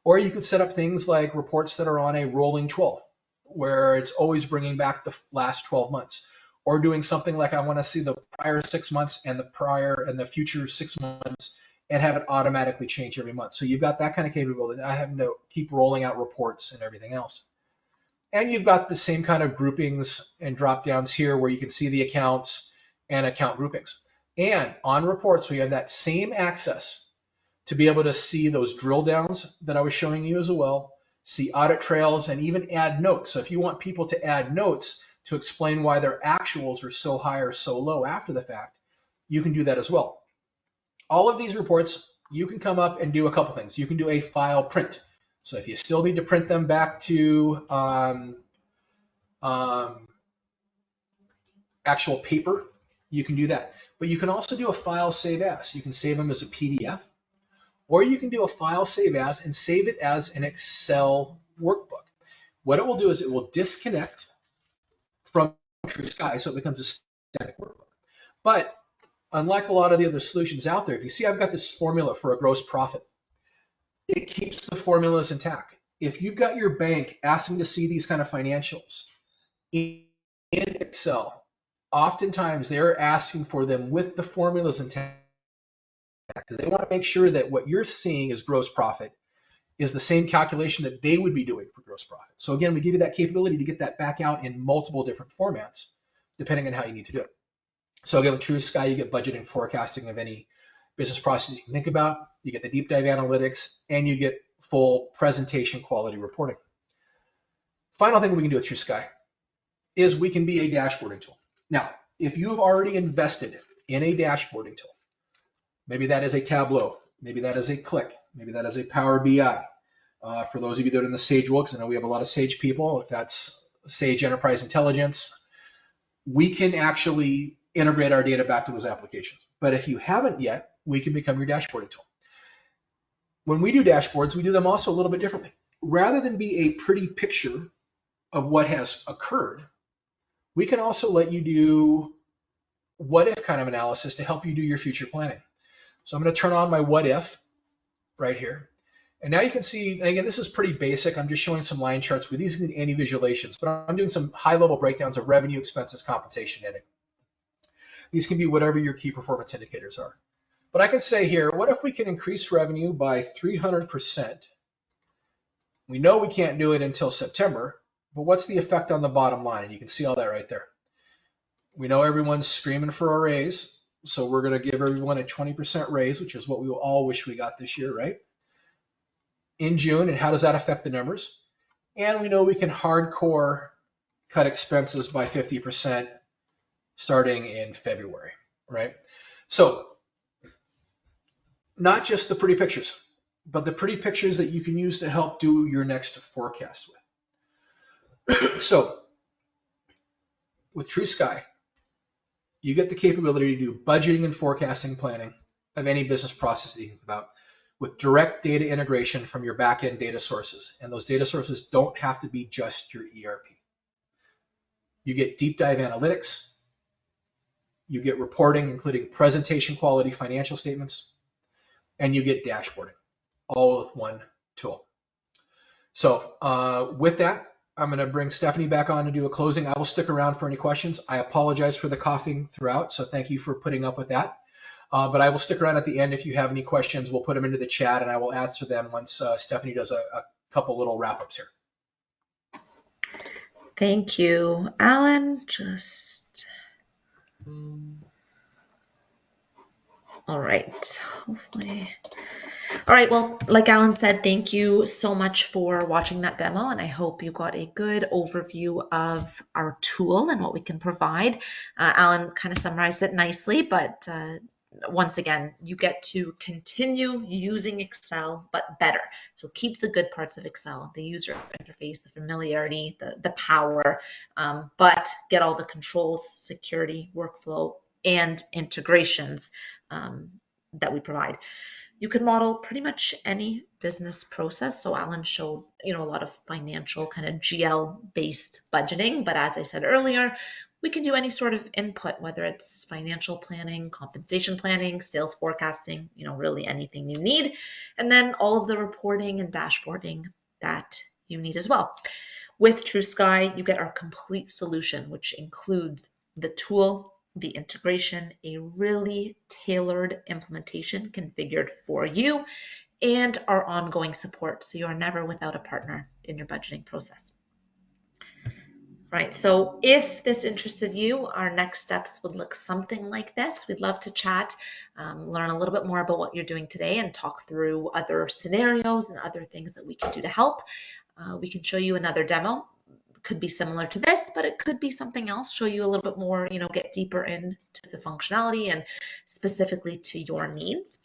Speaker 2: Or you could set up things like reports that are on a rolling 12, where it's always bringing back the last 12 months. Or doing something like I want to see the prior 6 months and the future 6 months and have it automatically change every month. So you've got that kind of capability. I have to keep rolling out reports and everything else. And you've got the same kind of groupings and drop downs here where you can see the accounts and account groupings. And on reports, we have that same access to be able to see those drill downs that I was showing you as well, see audit trails, and even add notes. So if you want people to add notes to explain why their actuals are so high or so low after the fact, you can do that as well. All of these reports, you can come up and do a couple things. You can do a file print. So if you still need to print them back to actual paper, you can do that. But you can also do a file save as. You can save them as a PDF, or you can do a file save as and save it as an Excel workbook. What it will do is it will disconnect from TrueSky, so it becomes a static workbook. But unlike a lot of the other solutions out there, if you see I've got this formula for a gross profit, it keeps the formulas intact. If you've got your bank asking to see these kind of financials in Excel, oftentimes they're asking for them with the formulas intact because they want to make sure that what you're seeing as gross profit is the same calculation that they would be doing for gross profit. So again, we give you that capability to get that back out in multiple different formats, depending on how you need to do it. So again, with TrueSky, you get budgeting, forecasting of any business process you can think about. You get the deep dive analytics, and you get full presentation quality reporting. Final thing we can do with TrueSky is we can be a dashboarding tool. Now, if you have already invested in a dashboarding tool, maybe that is a Tableau, maybe that is a Qlik, maybe that is a Power BI. For those of you that are in the Sage world, because I know we have a lot of Sage people, if that's Sage Enterprise Intelligence, we can actually integrate our data back to those applications. But if you haven't yet, we can become your dashboarding tool. When we do dashboards, we do them also a little bit differently. Rather than be a pretty picture of what has occurred, we can also let you do what if kind of analysis to help you do your future planning. So I'm going to turn on my what if right here. And now you can see, and again, this is pretty basic. I'm just showing some line charts with these any visualizations, but I'm doing some high level breakdowns of revenue, expenses, compensation, netting. These can be whatever your key performance indicators are. But I can say here, what if we can increase revenue by 300% We know we can't do it until September, but what's the effect on the bottom line? And you can see all that right there. We know everyone's screaming for a raise, so we're going to give everyone a 20% raise, which is what we all wish we got this year, right? In June, and how does that affect the numbers? And we know we can hardcore cut expenses by 50% starting in February, right? So not just the pretty pictures, but the pretty pictures that you can use to help do your next forecast with. So with TrueSky, you get the capability to do budgeting and forecasting planning of any business process that you think about with direct data integration from your back-end data sources. And those data sources don't have to be just your ERP. You get deep dive analytics. You get reporting, including presentation quality financial statements, and you get dashboarding, all with one tool. So with that, I'm going to bring Stephanie back on to do a closing. I will stick around for any questions. I apologize for the coughing throughout, so thank you for putting up with that. But I will stick around at the end if you have any questions. We'll put them into the chat, and I will answer them once Stephanie does a couple little wrap-ups here.
Speaker 1: Thank you, Alan. All right, hopefully. All right, well, like Alan said, thank you so much for watching that demo, and I hope you got a good overview of our tool and what we can provide. Alan kind of summarized it nicely, but once again, you get to continue using Excel, but better. So keep the good parts of Excel, the user interface, the familiarity, the power, but get all the controls, security, workflow, and integrations that we provide. You can model pretty much any business process. So Alan showed, a lot of financial kind of GL-based budgeting, but as I said earlier, we can do any sort of input, whether it's financial planning, compensation planning, sales forecasting, really anything you need. And then all of the reporting and dashboarding that you need as well. With TrueSky, you get our complete solution, which includes the tool, the integration, a really tailored implementation configured for you, and our ongoing support. So you are never without a partner in your budgeting process. Right, so if this interested you, our next steps would look something like this. We'd love to chat, learn a little bit more about what you're doing today, and talk through other scenarios and other things that we can do to help. We can show you another demo. Could be similar to this, but it could be something else, show you a little bit more, get deeper into the functionality and specifically to your needs.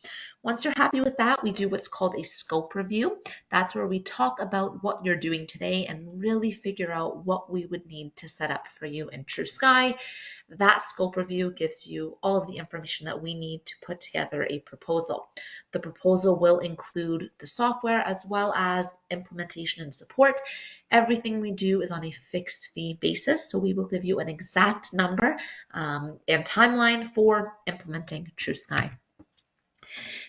Speaker 1: Once you're happy with that, we do what's called a scope review. That's where we talk about what you're doing today and really figure out what we would need to set up for you in TrueSky. That scope review gives you all of the information that we need to put together a proposal. The proposal will include the software as well as implementation and support. Everything we do is on a fixed fee basis, so we will give you an exact number and timeline for implementing TrueSky.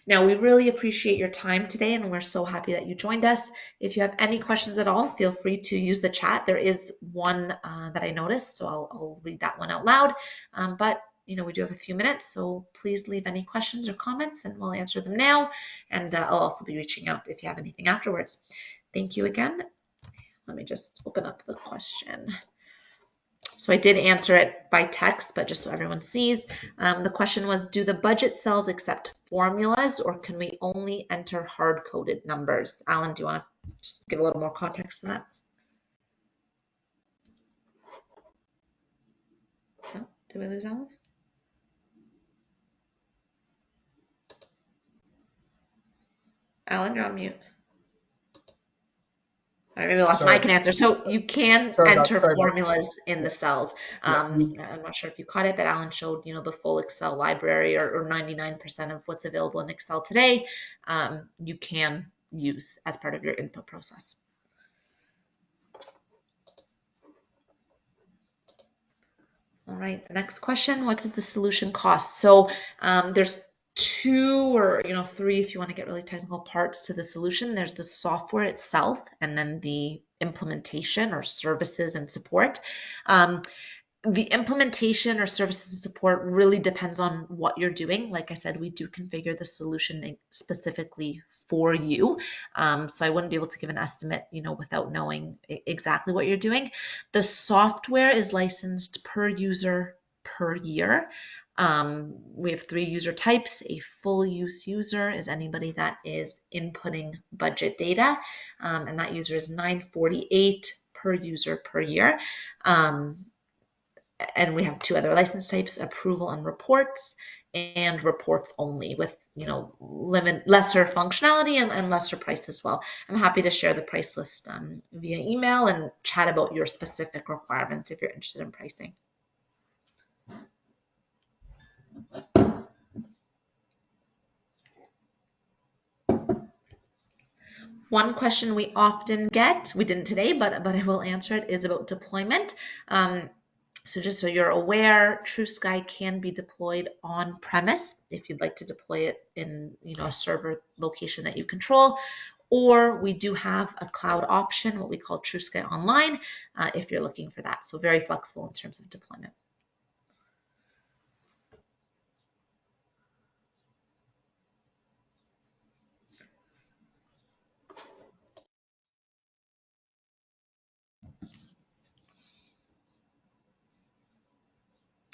Speaker 1: Now, we really appreciate your time today, and we're so happy that you joined us. If you have any questions at all, feel free to use the chat. There is one that I noticed, so I'll read that one out loud. But we do have a few minutes, so please leave any questions or comments, and we'll answer them now. And I'll also be reaching out if you have anything afterwards. Thank you again. Let me just open up the question. So I did answer it by text, but just so everyone sees, the question was, do the budget cells accept formulas, or can we only enter hard-coded numbers? Alan, do you want to just give a little more context to that? Oh, did we lose Alan? Alan, you're on mute. All right, maybe last one I can answer. So you can enter formulas in the cells. I'm not sure if you caught it, but Alan showed, the full Excel library, or 99% of what's available in Excel today, you can use as part of your input process. All right, the next question, what does the solution cost? So there's two or three, if you want to get really technical, parts to the solution. There's the software itself, and then the implementation or services and support. The implementation or services and support really depends on what you're doing. Like I said, we do configure the solution specifically for you. So I wouldn't be able to give an estimate, without knowing exactly what you're doing. The software is licensed per user per year. We have 3 user types. A full use user is anybody that is inputting budget data, and that user is $9.48 per user per year. And we have 2 other license types: approval and reports, and reports only, with lesser functionality and lesser price as well. I'm happy to share the price list via email and chat about your specific requirements if you're interested in pricing. One question we often get, we didn't today, but I will answer it, is about deployment. So just so you're aware, TrueSky can be deployed on premise if you'd like to deploy it in a server location that you control, or we do have a cloud option, what we call TrueSky Online, if you're looking for that. So very flexible in terms of deployment.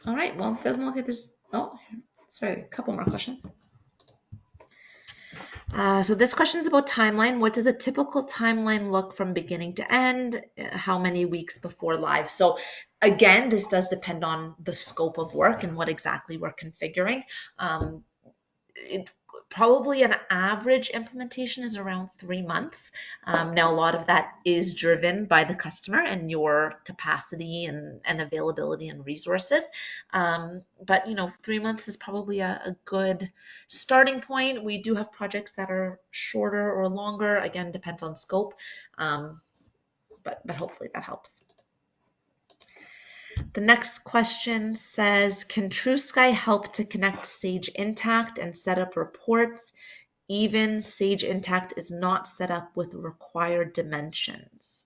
Speaker 1: All right, well, it doesn't look like there's, sorry, a couple more questions. So this question is about timeline. What does a typical timeline look from beginning to end? How many weeks before live? So again, this does depend on the scope of work and what exactly we're configuring. Probably an average implementation is around 3 months. Now, a lot of that is driven by the customer and your capacity and availability and resources. But 3 months is probably a good starting point. We do have projects that are shorter or longer. Again, depends on scope. But hopefully that helps. The next question says, can TrueSky help to connect Sage Intacct and set up reports, even Sage Intacct is not set up with required dimensions?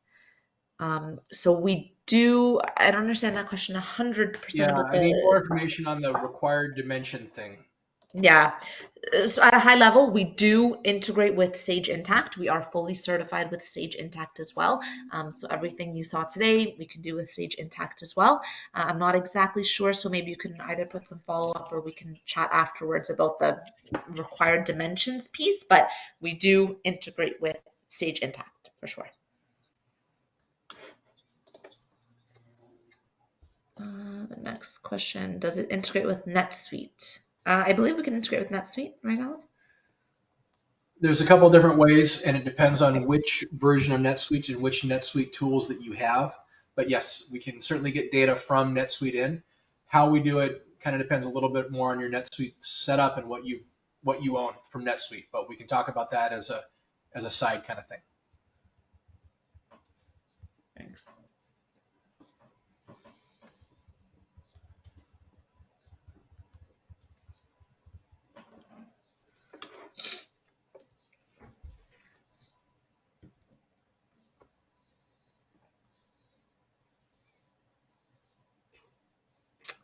Speaker 1: So we do, I don't understand that question 100%.
Speaker 2: Yeah, I need more information on the required dimension thing.
Speaker 1: Yeah. So at a high level, we do integrate with Sage Intacct. We are fully certified with Sage Intacct as well. So everything you saw today, we can do with Sage Intacct as well. I'm not exactly sure, so maybe you can either put some follow-up or we can chat afterwards about the required dimensions piece, but we do integrate with Sage Intacct for sure. The next question, does it integrate with NetSuite? I believe we can integrate with NetSuite, right, Alan?
Speaker 2: There's a couple different ways, and it depends on which version of NetSuite and which NetSuite tools that you have. But yes, we can certainly get data from NetSuite in. How we do it kind of depends a little bit more on your NetSuite setup and what you own from NetSuite. But we can talk about that as a side kind of thing.
Speaker 1: Thanks.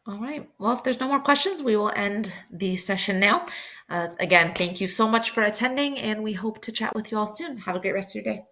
Speaker 1: All right. Well, if there's no more questions, we will end the session now. Again, thank you so much for attending, and we hope to chat with you all soon. Have a great rest of your day.